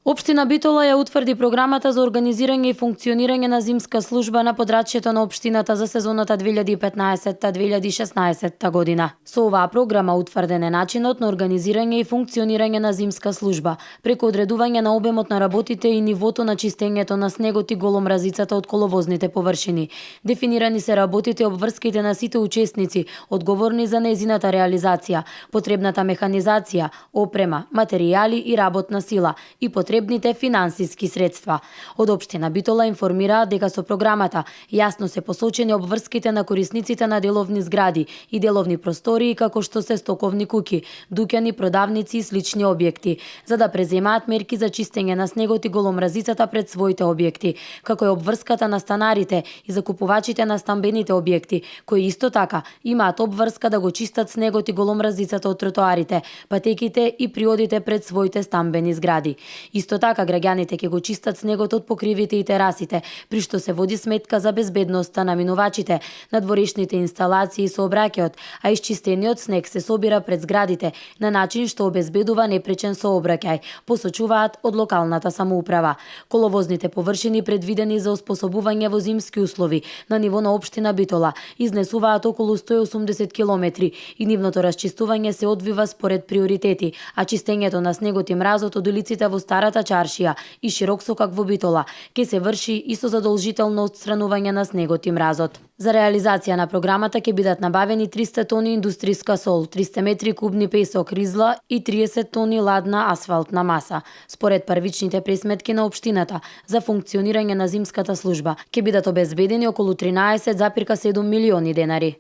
Општина Битола ја утврди програмата за организирање и функционирање на зимска служба на подрачјето на општината за сезоната 2015-2016 година. Со оваа програма утврден е начинот на организирање и функционирање на зимска служба, преку одредување на обемот на работите и нивото на чистењето на снегот и голомразицата од коловозните површини. Дефинирани се работите и обврските на сите учесници, одговорни за нејзината реализација, потребната механизација, опрема, материјали и работна сила и потребните финансиски средства. Од општина Битола информираат дека со програмата јасно се посочени обврските на корисниците на деловни згради и деловни простории како што се стоковни куќи, дуќани, продавници и слични објекти, за да преземаат мерки за чистење на снегот и голомразицата пред своите објекти, како е обврската на станарите и закупувачите на стамбените објекти, кои исто така имаат обврска да го чистат снегот и голомразицата од тротоарите, патеките и приодите пред своите стамбени згради. Исто така граѓаните ќе го чистат снегот од покривите и терасите, при што се води сметка за безбедноста на минувачите, на дворешните инсталации и сообраќајот, а исчистениот снег се собира пред зградите на начин што обезбедува непречен сообраќај, посочуваат од локалната самоуправа. Коловозните површини предвидени за оспособување во зимски услови на ниво на општина Битола изнесуваат околу 180 километри и нивното расчистување се одвива според приоритети, а чистењето на снегот и мразот од улиците во Старата Чаршија и Широк сокак во Битола ќе се врши и со задолжително отстранување на снегот и мразот. За реализација на програмата ќе бидат набавени 300 тони индустријска сол, 300 метри кубни песок ризла и 30 тони ладна асфалтна маса. Според првичните пресметки на општината за функционирање на зимската служба ќе бидат обезбедени околу 13,7 милиони денари.